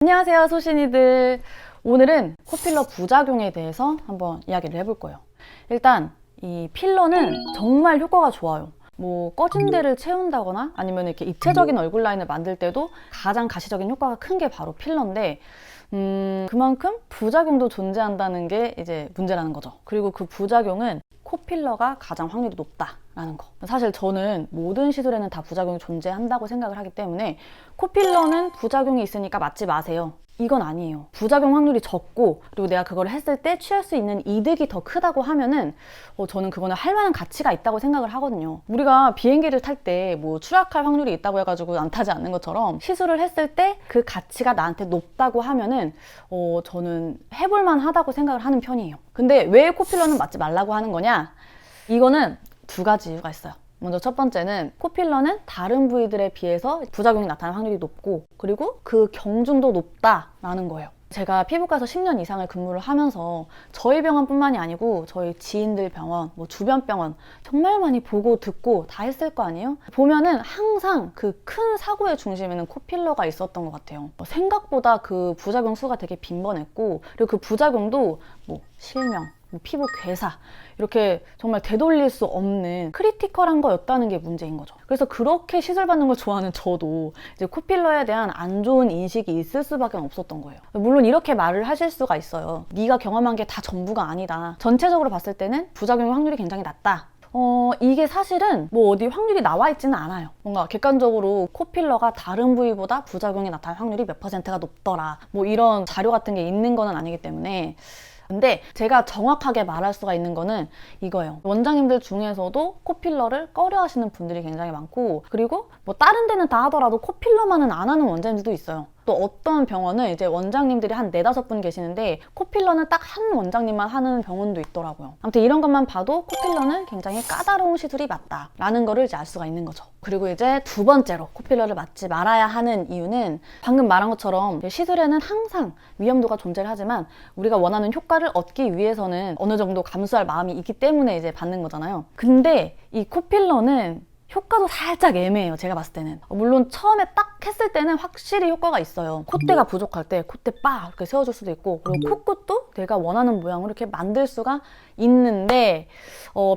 안녕하세요, 소신이들. 오늘은 코필러 부작용에 대해서 한번 이야기를 해볼 거예요. 일단 이 필러는 정말 효과가 좋아요. 뭐 꺼진 데를 채운다거나 아니면 이렇게 입체적인 얼굴 라인을 만들 때도 가장 가시적인 효과가 큰 게 바로 필러인데 그만큼 부작용도 존재한다는 게 이제 문제라는 거죠. 그리고 그 부작용은 코필러가 가장 확률이 높다라는 거. 사실 저는 모든 시술에는 다 부작용이 존재한다고 생각을 하기 때문에 코필러는 부작용이 있으니까 맞지 마세요, 이건 아니에요. 부작용 확률이 적고 그리고 내가 그걸 했을 때 취할 수 있는 이득이 더 크다고 하면은 저는 그거는 할 만한 가치가 있다고 생각을 하거든요. 우리가 비행기를 탈 때 뭐 추락할 확률이 있다고 해가지고 안 타지 않는 것처럼 시술을 했을 때 그 가치가 나한테 높다고 하면은 저는 해볼 만하다고 생각을 하는 편이에요. 근데 왜 코필러는 맞지 말라고 하는 거냐? 이거는 두 가지 이유가 있어요. 먼저 첫 번째는 코필러는 다른 부위들에 비해서 부작용이 나타날 확률이 높고 그리고 그 경중도 높다라는 거예요. 제가 피부과에서 10년 이상을 근무를 하면서 저희 병원뿐만이 아니고 저희 지인들 병원, 뭐 주변 병원 정말 많이 보고 듣고 다 했을 거 아니에요? 보면은 항상 그 큰 사고의 중심에는 코필러가 있었던 것 같아요. 생각보다 그 부작용 수가 되게 빈번했고 그리고 그 부작용도 뭐 실명, 뭐 피부 괴사 이렇게 정말 되돌릴 수 없는 크리티컬한 거였다는 게 문제인 거죠. 그래서 그렇게 시술받는 걸 좋아하는 저도 이제 코필러에 대한 안 좋은 인식이 있을 수밖에 없었던 거예요. 물론 이렇게 말을 하실 수가 있어요. 네가 경험한 게 다 전부가 아니다. 전체적으로 봤을 때는 부작용 확률이 굉장히 낮다. 이게 사실은 뭐 어디 확률이 나와 있지는 않아요. 뭔가 객관적으로 코필러가 다른 부위보다 부작용이 나타날 확률이 몇 %가 높더라, 뭐 이런 자료 같은 게 있는 거는 아니기 때문에. 근데 제가 정확하게 말할 수가 있는 거는 이거예요. 원장님들 중에서도 코필러를 꺼려 하시는 분들이 굉장히 많고 그리고 뭐 다른 데는 다 하더라도 코필러만은 안 하는 원장님들도 있어요. 또 어떤 병원은 이제 원장님들이 한 4-5분 계시는데 코필러는 딱 한 원장님만 하는 병원도 있더라고요. 아무튼 이런 것만 봐도 코필러는 굉장히 까다로운 시술이 맞다라는 거를 이제 알 수가 있는 거죠. 그리고 이제 두 번째로 코필러를 맞지 말아야 하는 이유는 방금 말한 것처럼 시술에는 항상 위험도가 존재를 하지만 우리가 원하는 효과를 얻기 위해서는 어느 정도 감수할 마음이 있기 때문에 이제 받는 거잖아요. 근데 이 코필러는 효과도 살짝 애매해요, 제가 봤을 때는. 물론 처음에 딱 했을 때는 확실히 효과가 있어요. 콧대가 부족할 때 콧대 빡 이렇게 세워줄 수도 있고 그리고 콧끝도 내가 원하는 모양으로 이렇게 만들 수가 있는데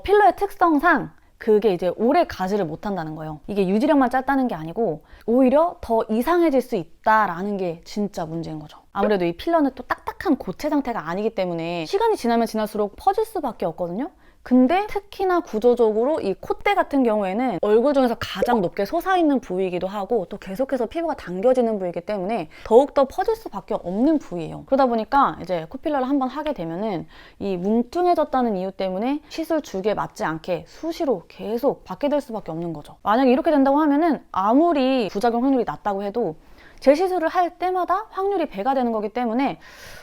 필러의 특성상 그게 이제 오래 가지를 못한다는 거예요. 이게 유지력만 짧다는 게 아니고 오히려 더 이상해질 수 있다라는 게 진짜 문제인 거죠. 아무래도 이 필러는 또 딱딱한 고체 상태가 아니기 때문에 시간이 지나면 지날수록 퍼질 수밖에 없거든요. 근데 특히나 구조적으로 이 콧대 같은 경우에는 얼굴 중에서 가장 높게 솟아있는 부위이기도 하고 또 계속해서 피부가 당겨지는 부위이기 때문에 더욱더 퍼질 수밖에 없는 부위예요. 그러다 보니까 이제 코필러를 한번 하게 되면은 이 뭉뚱해졌다는 이유 때문에 시술 주기에 맞지 않게 수시로 계속 받게 될 수밖에 없는 거죠. 만약에 이렇게 된다고 하면은 아무리 부작용 확률이 낮다고 해도 재시술을 할 때마다 확률이 배가 되는 거기 때문에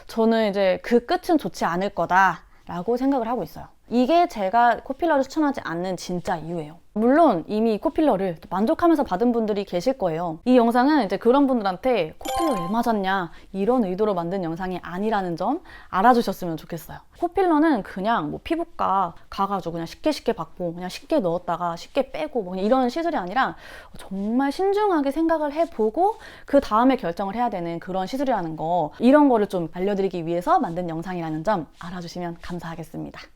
저는 이제 그 끝은 좋지 않을 거다라고 생각을 하고 있어요. 이게 제가 코필러를 추천하지 않는 진짜 이유예요. 물론 이미 코필러를 만족하면서 받은 분들이 계실 거예요. 이 영상은 이제 그런 분들한테 코필러 왜 맞았냐 이런 의도로 만든 영상이 아니라는 점 알아주셨으면 좋겠어요. 코필러는 그냥 뭐 피부과 가가지고 그냥 쉽게 받고 그냥 쉽게 넣었다가 쉽게 빼고 뭐 이런 시술이 아니라 정말 신중하게 생각을 해보고 그 다음에 결정을 해야 되는 그런 시술이라는 거, 이런 거를 좀 알려드리기 위해서 만든 영상이라는 점 알아주시면 감사하겠습니다.